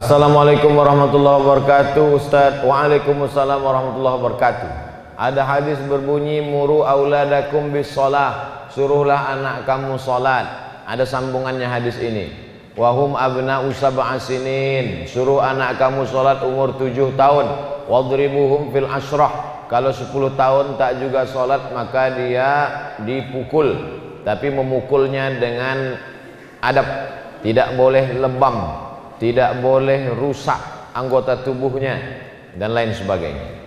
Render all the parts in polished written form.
Assalamualaikum warahmatullahi wabarakatuh. Ustaz. Waalaikumsalam warahmatullahi wabarakatuh. Ada hadis berbunyi muru auladakum bis shalah, suruhlah anak kamu salat. Ada sambungannya hadis ini. Wahum abna'u sab'a sinin, suruh anak kamu salat umur 7 tahun. Wadribuhum fil ashrah, kalau 10 tahun tak juga salat maka dia dipukul, tapi memukulnya dengan adab, tidak boleh lebam, tidak boleh rusak anggota tubuhnya dan lain sebagainya.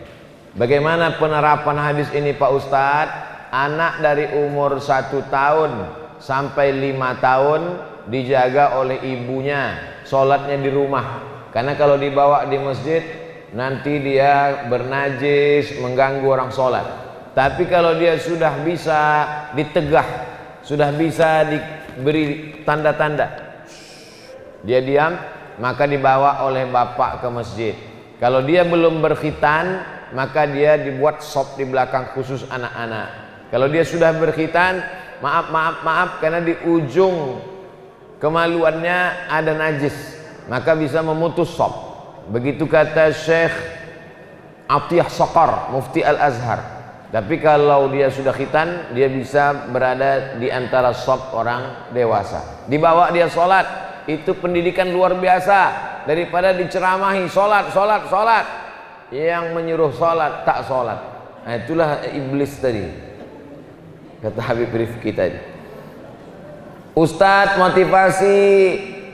Bagaimana penerapan hadis ini Pak Ustadz? Anak dari umur 1 tahun sampai 5 tahun dijaga oleh ibunya, sholatnya di rumah, karena kalau dibawa di masjid nanti dia bernajis, mengganggu orang sholat. Tapi kalau dia sudah bisa ditegah, sudah bisa diberi tanda-tanda, dia diam, maka dibawa oleh bapak ke masjid. Kalau dia belum berkhitan, maka dia dibuat sop di belakang khusus anak-anak. Kalau dia sudah berkhitan, maaf karena di ujung kemaluannya ada najis, maka bisa memutus sop. Begitu kata Syekh Atiyah Saqar, Mufti Al-Azhar. Tapi kalau dia sudah khitan, dia bisa berada di antara sop orang dewasa. Dibawa dia sholat, itu pendidikan luar biasa daripada diceramahi sholat. Yang menyuruh sholat tak sholat. Nah, itulah iblis tadi, kata Habib Rifki tadi. Ustadz, motivasi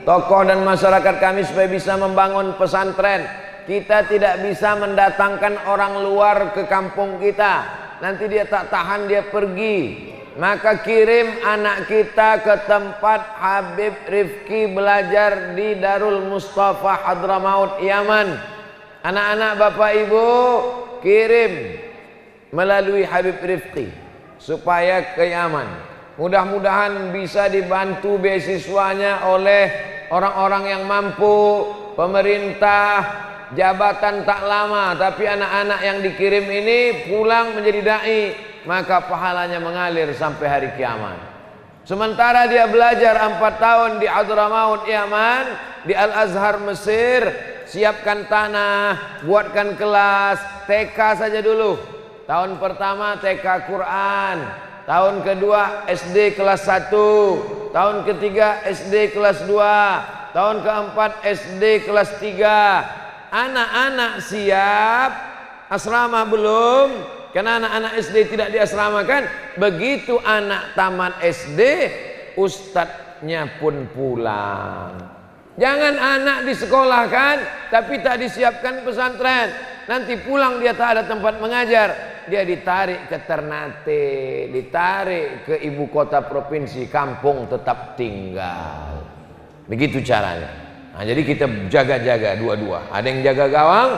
tokoh dan masyarakat kami supaya bisa membangun pesantren. Kita tidak bisa mendatangkan orang luar ke kampung kita, nanti dia tak tahan, dia pergi. Maka kirim anak kita ke tempat Habib Rifki belajar di Darul Mustafa Hadramaut, Yaman. Anak-anak bapak ibu kirim melalui Habib Rifki supaya ke Yaman. Mudah-mudahan bisa dibantu beasiswanya oleh orang-orang yang mampu, pemerintah, jabatan tak lama. Tapi anak-anak yang dikirim ini pulang menjadi dai, maka pahalanya mengalir sampai hari kiamat. Sementara dia belajar 4 tahun di Hadramaut, Yaman, di Al-Azhar, Mesir, siapkan tanah, buatkan kelas TK saja dulu. Tahun pertama TK Quran, tahun kedua SD kelas 1, tahun ketiga SD kelas 2, tahun keempat SD kelas 3. Anak-anak siap, asrama belum? Karena anak-anak SD tidak diasramakan. Begitu anak tamat SD, ustadznya pun pulang. Jangan anak disekolahkan tapi tak disiapkan pesantren. Nanti pulang dia tak ada tempat mengajar. Dia ditarik ke Ternate, ditarik ke ibu kota provinsi, kampung tetap tinggal. Begitu caranya. Nah, jadi kita jaga-jaga dua-dua. Ada yang jaga gawang,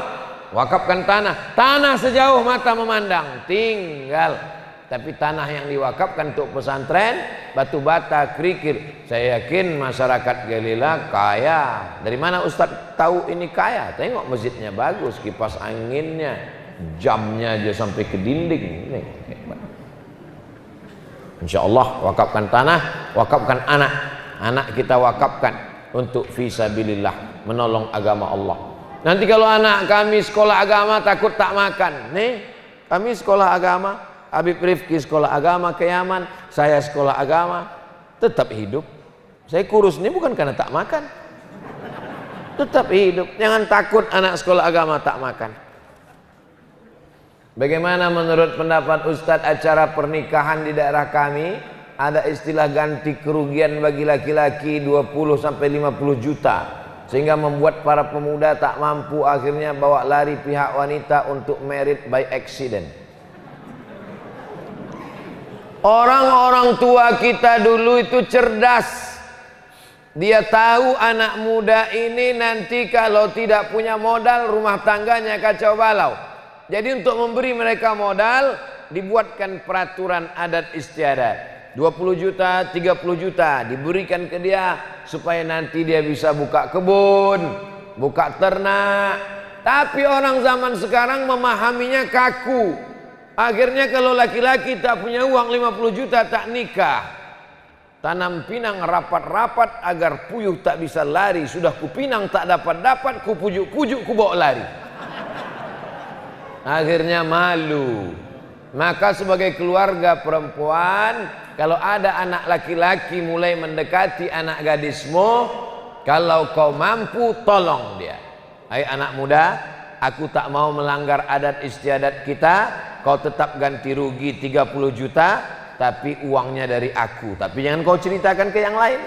wakafkan tanah. Tanah sejauh mata memandang, tinggal. Tapi tanah yang diwakafkan untuk pesantren, batu bata, kerikil, saya yakin masyarakat Galila kaya. Dari mana Ustadz tahu ini kaya? Tengok masjidnya bagus, kipas anginnya, jamnya aja sampai ke dinding. Insya Allah wakafkan tanah, wakafkan anak. Anak kita wakafkan untuk fisabilillah, menolong agama Allah. Nanti kalau anak kami sekolah agama takut tak makan. Nih, kami sekolah agama, Habib Rifki sekolah agama ke Yaman, saya sekolah agama, tetap hidup. Saya kurus ini bukan karena tak makan, tetap hidup. Jangan takut anak sekolah agama tak makan. Bagaimana menurut pendapat Ustadz acara pernikahan di daerah kami? Ada istilah ganti kerugian bagi laki-laki 20 sampai 50 juta. Sehingga membuat para pemuda tak mampu, akhirnya bawa lari pihak wanita untuk married by accident. Orang-orang tua kita dulu itu cerdas. Dia tahu anak muda ini nanti kalau tidak punya modal, rumah tangganya kacau balau. Jadi untuk memberi mereka modal, dibuatkan peraturan adat istiadat. 20 juta, 30 juta diberikan ke dia supaya nanti dia bisa buka kebun, buka ternak. Tapi orang zaman sekarang memahaminya kaku. Akhirnya kalau laki-laki tak punya uang 50 juta tak nikah. Tanam pinang rapat-rapat agar puyuh tak bisa lari. Sudah kupinang tak dapat-dapat, kupujuk-pujuk kubawa lari. Akhirnya malu. Maka sebagai keluarga perempuan, kalau ada anak laki-laki mulai mendekati anak gadismu, kalau kau mampu tolong dia. Hai anak muda, aku tak mau melanggar adat istiadat kita. Kau tetap ganti rugi 30 juta, tapi uangnya dari aku. Tapi jangan kau ceritakan ke yang lain.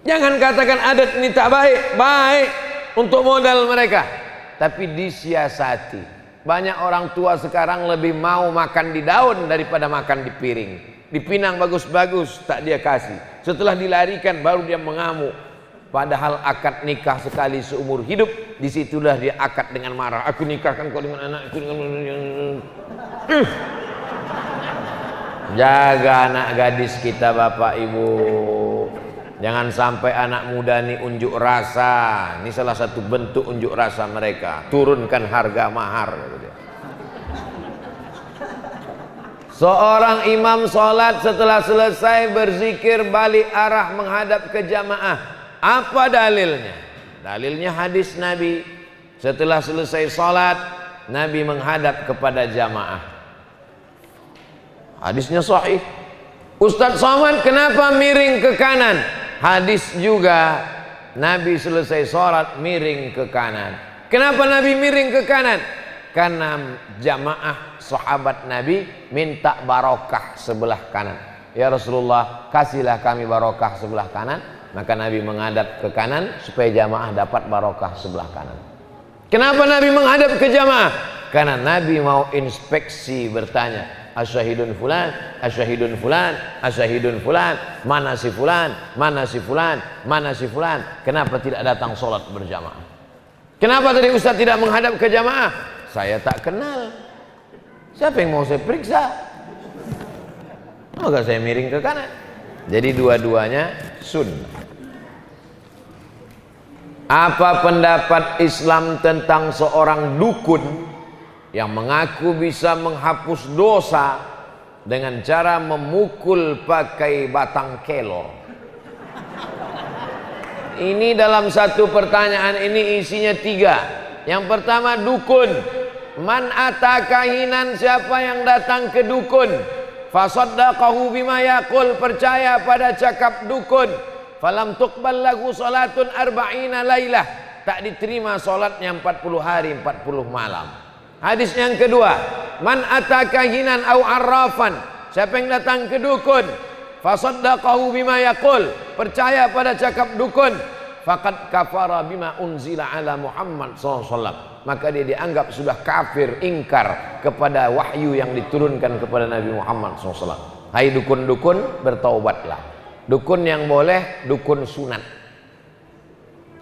Jangan katakan adat ini tak baik. Baik untuk modal mereka, tapi disiasati. Banyak orang tua sekarang lebih mau makan di daun daripada makan di piring. Dipinang bagus-bagus tak dia kasih. Setelah dilarikan baru dia mengamuk. Padahal akad nikah sekali seumur hidup, disitulah dia akad dengan marah. Aku nikahkan kau dengan anakku dengan... Jaga anak gadis kita Bapak Ibu. Jangan sampai anak muda ini unjuk rasa. Ini salah satu bentuk unjuk rasa mereka. Turunkan harga mahar. Seorang imam sholat setelah selesai berzikir balik arah menghadap ke jamaah. Apa dalilnya? Dalilnya hadis Nabi. Setelah selesai sholat, Nabi menghadap kepada jamaah. Hadisnya sahih. Ustadz Somad kenapa miring ke kanan? Hadis juga, Nabi selesai sholat miring ke kanan. Kenapa Nabi miring ke kanan? Karena jamaah sahabat Nabi minta barokah sebelah kanan. Ya Rasulullah, kasihlah kami barokah sebelah kanan. Maka Nabi menghadap ke kanan supaya jamaah dapat barokah sebelah kanan. Kenapa Nabi menghadap ke jamaah? Karena Nabi mau inspeksi, bertanya, asyahidun fulan, asyahidun fulan, asyahidun fulan, mana si fulan, mana si fulan, mana si fulan. Kenapa tidak datang sholat berjamaah? Kenapa tadi Ustaz tidak menghadap ke jamaah? Saya tak kenal. Siapa yang mau saya periksa? Maka saya miring ke kanan. Jadi dua-duanya sunnah. Apa pendapat Islam tentang seorang dukun yang mengaku bisa menghapus dosa dengan cara memukul pakai batang kelor? Ini dalam satu pertanyaan ini isinya 3. Yang pertama, dukun. Man ata kahinan, siapa yang datang ke dukun, fasaddaqahu bima yaqul, percaya pada cakap dukun, falam tuqbal lahu salatun arba'ina lailah, tak diterima salatnya 40 hari 40 malam. Hadis yang kedua, man ata kahinan au arrafan, siapa yang datang ke dukun, fasaddaqahu bima yaqul, percaya pada cakap dukun, faqad kafara bima unzila ala Muhammad SAW, maka dia dianggap sudah kafir, ingkar kepada wahyu yang diturunkan kepada Nabi Muhammad SAW. Hai dukun-dukun, bertaubatlah. Dukun yang boleh, dukun sunat.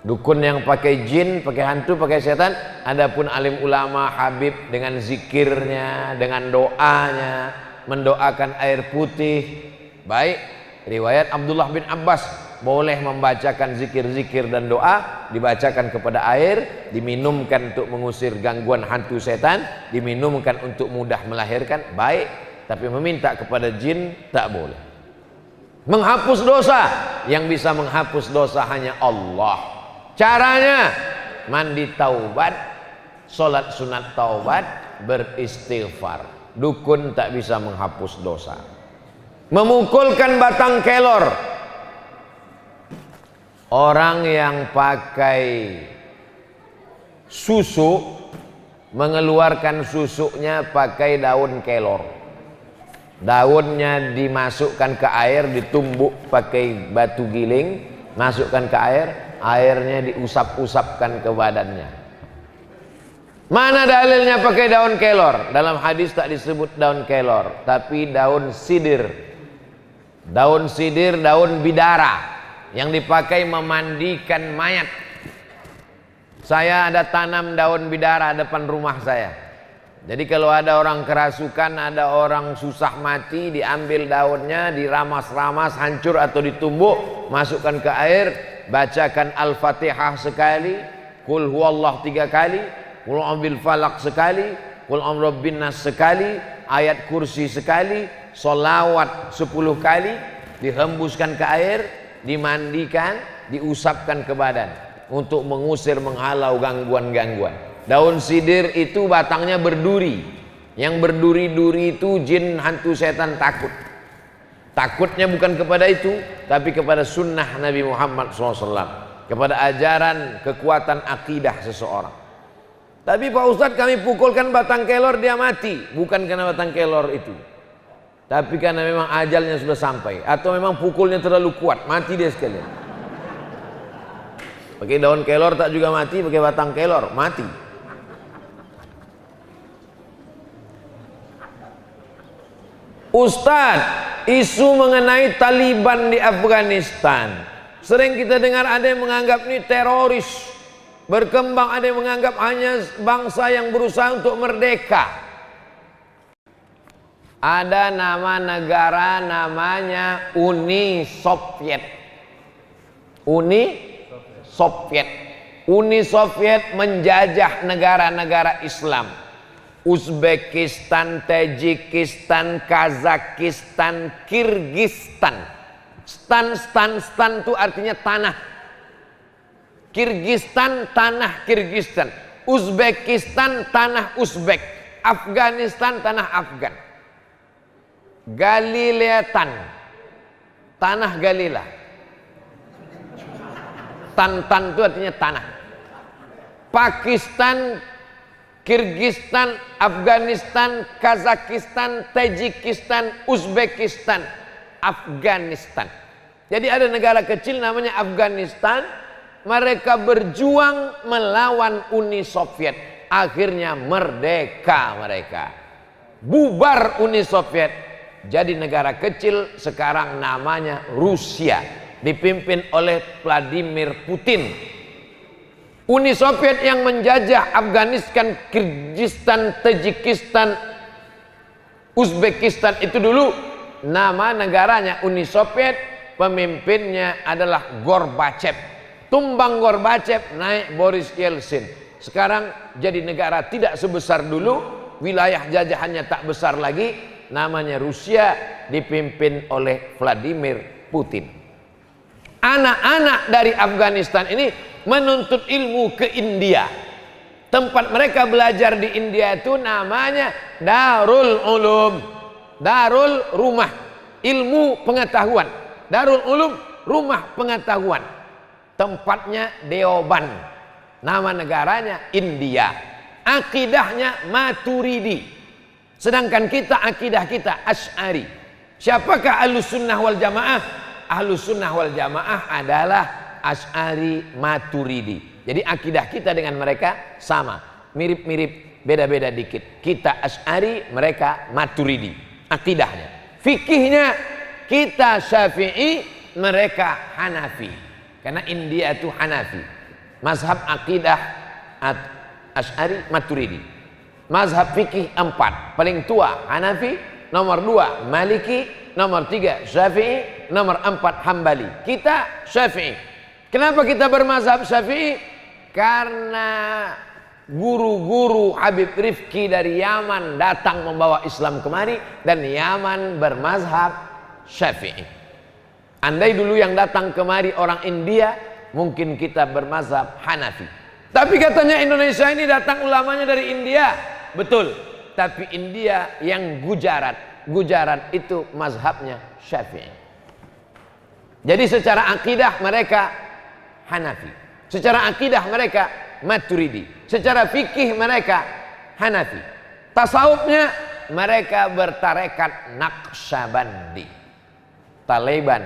Dukun yang pakai jin, pakai hantu, pakai setan. Adapun alim ulama, habib dengan zikirnya, dengan doanya, mendoakan air putih. Baik, riwayat Abdullah bin Abbas, boleh membacakan zikir-zikir dan doa, dibacakan kepada air, diminumkan untuk mengusir gangguan hantu setan, diminumkan untuk mudah melahirkan, baik. Tapi meminta kepada jin tak boleh. Menghapus dosa, yang bisa menghapus dosa hanya Allah. Caranya mandi taubat, sholat sunat taubat, beristighfar. Dukun tak bisa menghapus dosa. Memukulkan batang kelor, orang yang pakai susu mengeluarkan susuknya pakai daun kelor. Daunnya dimasukkan ke air, ditumbuk pakai batu giling, masukkan ke air, airnya diusap-usapkan ke badannya. Mana dalilnya pakai daun kelor? Dalam hadis tak disebut daun kelor, tapi daun sidir. Daun sidir, daun bidara yang dipakai memandikan mayat. Saya ada tanam daun bidara depan rumah saya. Jadi kalau ada orang kerasukan, ada orang susah mati, diambil daunnya, diramas-ramas, hancur atau ditumbuk, masukkan ke air, bacakan Al-Fatihah sekali, Qul huwallah 3 kali, Qul a'udzu bil falaq sekali, Qul a'udzu birabbin nas sekali, ayat kursi sekali, solawat 10 kali, dihembuskan ke air, dimandikan, diusapkan ke badan untuk mengusir, menghalau gangguan-gangguan. Daun sidir itu batangnya berduri. Yang berduri-duri itu jin, hantu, setan takut. Takutnya bukan kepada itu, tapi kepada sunnah Nabi Muhammad SAW, kepada ajaran kekuatan akidah seseorang. Tapi Pak Ustadz, kami pukulkan batang kelor, dia mati. Bukan karena batang kelor itu, tapi karena memang ajalnya sudah sampai, atau memang pukulnya terlalu kuat, mati dia sekalian. Pakai daun kelor tak juga mati, pakai batang kelor mati. Ustadz, isu mengenai Taliban di Afghanistan, sering kita dengar ada yang menganggap ini teroris, berkembang, ada yang menganggap hanya bangsa yang berusaha untuk merdeka. Ada nama negara namanya Uni Soviet. Uni Soviet. Uni Soviet menjajah negara-negara Islam. Uzbekistan, Tajikistan, Kazakistan, Kirgistan. Stan itu artinya tanah. Kirgistan, tanah Kirgistan. Uzbekistan, tanah Uzbek. Afghanistan, tanah Afgan. Galileatan, tanah Galila. Tan itu artinya tanah. Pakistan, Kirgistan, Afghanistan, Kazakistan, Tajikistan, Uzbekistan, Afghanistan. Jadi ada negara kecil namanya Afghanistan. Mereka berjuang melawan Uni Soviet. Akhirnya merdeka mereka. Bubar Uni Soviet. Jadi negara kecil sekarang namanya Rusia. Dipimpin oleh Vladimir Putin. Uni Soviet yang menjajah Afghanistan, Kirgistan, Tajikistan, Uzbekistan itu dulu nama negaranya Uni Soviet, pemimpinnya adalah Gorbachev. Tumbang Gorbachev, naik Boris Yeltsin. Sekarang jadi negara tidak sebesar dulu, wilayah jajahannya tak besar lagi, namanya Rusia, dipimpin oleh Vladimir Putin. Anak-anak dari Afghanistan ini menuntut ilmu ke India. Tempat mereka belajar di India itu namanya Darul Ulum. Darul, rumah ilmu pengetahuan. Darul Ulum, rumah pengetahuan. Tempatnya Deoban. Nama negaranya India. Akidahnya Maturidi. Sedangkan kita, akidah kita Asy'ari. Siapakah Ahlus Sunnah wal Jamaah? Ahlus Sunnah wal Jamaah adalah Asy'ari Maturidi. Jadi akidah kita dengan mereka sama, mirip-mirip, beda-beda dikit. Kita Asy'ari, mereka Maturidi. Akidahnya, fikihnya kita Syafi'i, mereka Hanafi. Karena India itu Hanafi. Mazhab akidah Asy'ari Maturidi. Mazhab fikih 4, paling tua Hanafi, nomor 2 Maliki, nomor 3 Syafi'i, nomor 4 Hambali. Kita Syafi'i. Kenapa kita bermazhab Syafi'i? Karena guru-guru Habib Rifki dari Yaman datang membawa Islam kemari, dan Yaman bermazhab Syafi'i. Andai dulu yang datang kemari orang India, mungkin kita bermazhab Hanafi. Tapi katanya Indonesia ini datang ulamanya dari India. Betul. Tapi India yang Gujarat. Gujarat itu mazhabnya Syafi'i. Jadi secara akidah mereka Hanafi. Secara akidah mereka Maturidi. Secara fikih mereka Hanafi. Tasawufnya mereka bertarekat Naqsyabandi. Taliban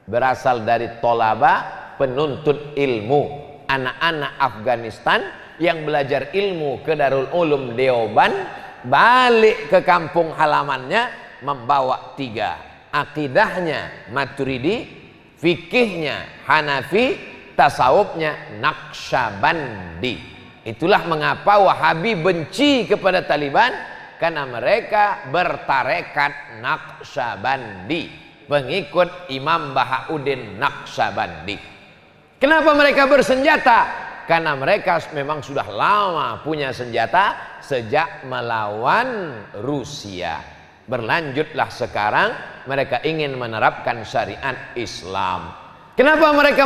berasal dari tolaba, penuntut ilmu. Anak-anak Afghanistan yang belajar ilmu ke Darul Ulum Deoban, balik ke kampung halamannya membawa 3. Akidahnya Maturidi, fikihnya Hanafi, tasawufnya Naqsyabandi. Itulah mengapa Wahabi benci kepada Taliban, karena mereka bertarekat Naqsyabandi, pengikut Imam Bahauddin Naqsyabandi. Kenapa mereka bersenjata? Karena mereka memang sudah lama punya senjata sejak melawan Rusia. Berlanjutlah sekarang mereka ingin menerapkan syariat Islam. Kenapa mereka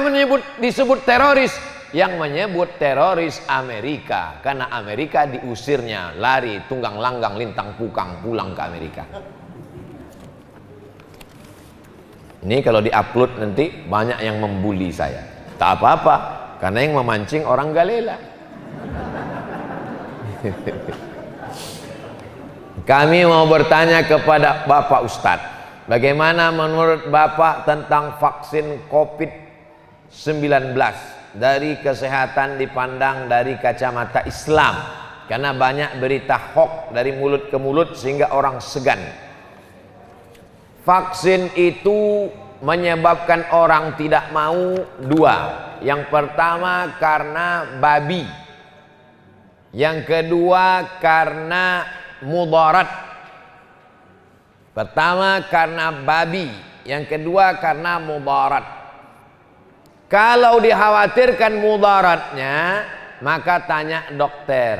disebut teroris? Yang menyebut teroris Amerika, karena Amerika diusirnya, lari tunggang langgang lintang pukang pulang ke Amerika. Ini kalau diupload nanti banyak yang membuli saya. Tak apa-apa, karena yang memancing orang galela. Kami mau bertanya kepada Bapak Ustadz, bagaimana menurut Bapak tentang vaksin COVID-19 dari kesehatan dipandang dari kacamata Islam? Karena banyak berita hoax dari mulut ke mulut sehingga orang segan. Vaksin itu menyebabkan orang tidak mau dua. Yang pertama karena babi. Yang kedua karena mudarat. Pertama karena babi, yang kedua karena mudarat. Kalau dikhawatirkan mudaratnya, maka tanya dokter.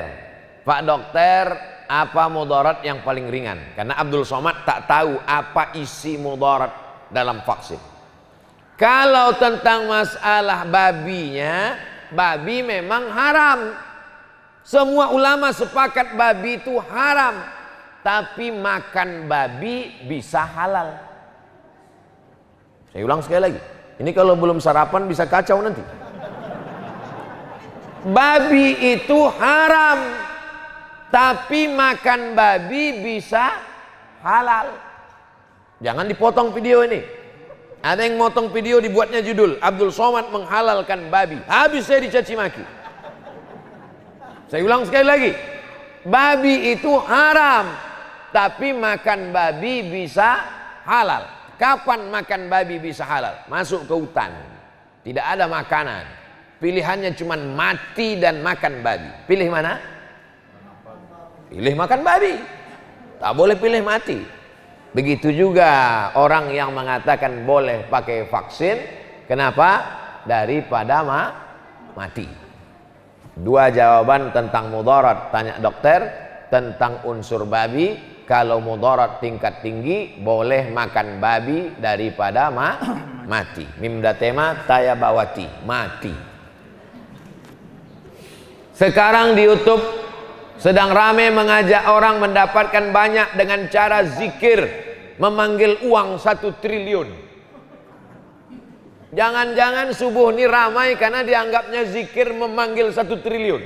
Pak dokter, apa mudarat yang paling ringan? Karena Abdul Somad tak tahu apa isi mudarat dalam vaksin. Kalau tentang masalah babinya, babi memang haram. Semua ulama sepakat babi itu haram, tapi makan babi bisa halal. Saya ulang sekali lagi, ini kalau belum sarapan bisa kacau nanti. Babi itu haram, tapi makan babi bisa halal. Jangan dipotong video ini. Ada yang motong video dibuatnya judul Abdul Somad menghalalkan babi. Habis saya dicaci maki. Saya ulang sekali lagi, babi itu haram, tapi makan babi bisa halal. Kapan makan babi bisa halal? Masuk ke hutan, tidak ada makanan, pilihannya cuma mati dan makan babi. Pilih mana? Pilih makan babi, tak boleh pilih mati. Begitu juga orang yang mengatakan boleh pakai vaksin, kenapa? Daripada mati. Dua jawaban tentang mudarat, tanya dokter. Tentang unsur babi, kalau mudarat tingkat tinggi, boleh makan babi daripada mati. Mimdatema tayabawati, mati. Sekarang di YouTube sedang ramai mengajak orang mendapatkan banyak dengan cara zikir, memanggil uang 1 triliun. Jangan-jangan subuh ini ramai karena dianggapnya zikir memanggil 1 triliun.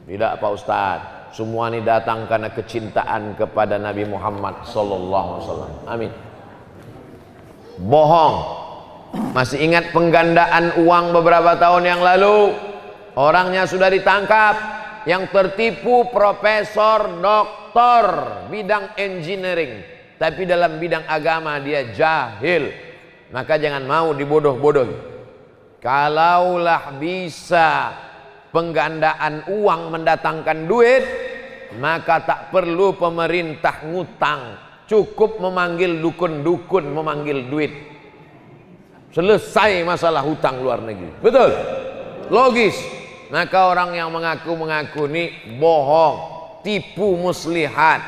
Tidak Pak Ustadz, semua ini datang karena kecintaan kepada Nabi Muhammad SAW. Amin. Bohong. Masih ingat penggandaan uang beberapa tahun yang lalu? Orangnya sudah ditangkap. Yang tertipu profesor, doktor bidang engineering, tapi dalam bidang agama dia jahil. Maka jangan mau dibodoh-bodohi. Kalaulah bisa penggandaan uang mendatangkan duit, maka tak perlu pemerintah ngutang, cukup memanggil dukun-dukun memanggil duit, selesai masalah hutang luar negeri. Betul? Logis. Maka orang yang mengaku-mengaku ini bohong, tipu muslihat.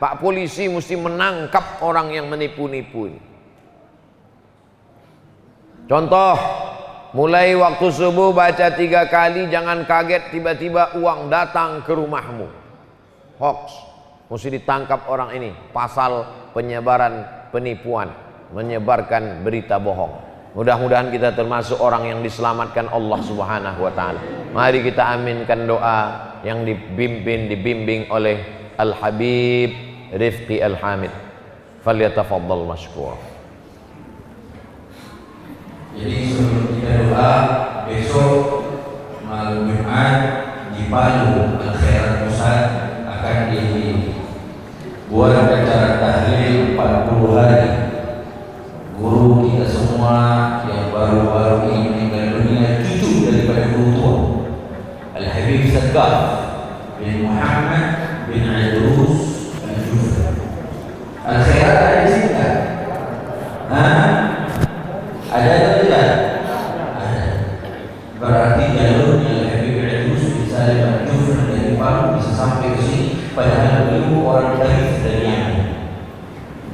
Pak polisi mesti menangkap orang yang menipu-nipu ini. Contoh, mulai waktu subuh baca 3 kali, jangan kaget tiba-tiba uang datang ke rumahmu. Hoax, mesti ditangkap orang ini. Pasal penyebaran penipuan, menyebarkan berita bohong. Mudah-mudahan kita termasuk orang yang diselamatkan Allah Subhanahu wa taala. Mari kita aminkan doa yang dibimbing oleh Al-Habib Rifqi Al-Hamid. Falyatafaddal mashkur. Jadi sebelum kita doa, besok malam Jumat di Palu Al-Khairat Pusat akan dibuat acara tahlil 40 hari. Guru kita semua yang baru-baru ini meninggal dunia, cucu daripada guru tua Al-Habib Sagaf bin Muhammad bin Idrus Al-Jufri. Al-Khairat ada di sini kan? Ada atau tidak? Ada. Berarti jalurnya Al-Habib Idrus bisa Al-Jufri dari Palu bisa sampai ke sini, padahal beliau orang dari Yaman.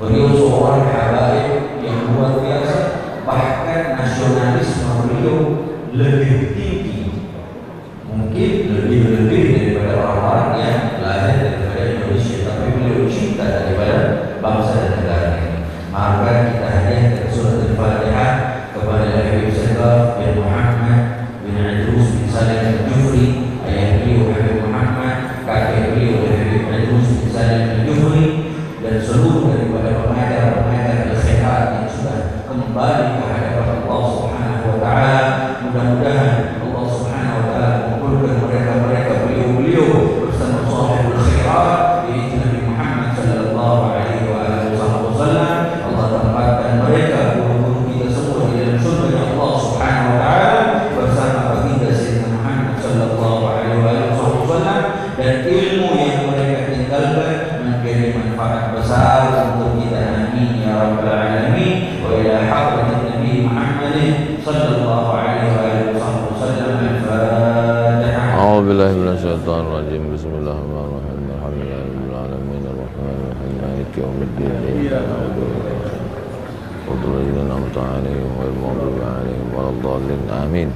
Beliau seorang habaib yang luar biasa, bahkan nasionalisme beliau lebih tinggi, mungkin lebih daripada orang-orang yang lahir daripada Indonesia, tapi beliau cinta daripada bangsa dan negara ini. Maka kita hadiahkan surat Al-Fatihah kepada Habib Syekh bin Muhammad bin Idrus bin Salim Al-Jufri, ayah beliau Habib Muhammad, kakek beliau Habib Idrus bin Salim Al-Jufri, dan seluruh daripada pengajar-pengajar al-khairat yang sudah kembali ke hadapan Allah Subhanahu wa taala. Mudah-mudahan Allah Subhanahu wa taala mengumpulkan mereka beliau-beliau bersama sahibul khairat yaitu Nabi Muhammad sallallahu alaihi wasallam. Allah tempatkan mereka guru-guru kita semua di dalam surga Allah Subhanahu wa taala bersama baginda Sayyidina Muhammad sallallahu alaihi wasallam, dan ilmu yang mereka tinggalkan menjadi manfaat besar untuk kita. Amin ya rabbal alamin. Wa ila hadratin Nabi Muhammad sallallahu alaihi wasallam. Al-Fatihah. A'udzu billahi minasyaitonir rajim. Bismillahirrahmanirrahim. Alhamdulillahirabbil alamin arrahmanirrahim maliki yaumiddin. Iyyaka na'budu wa iyyaka nasta'in. Ihdinas siratal mustaqim. Amin.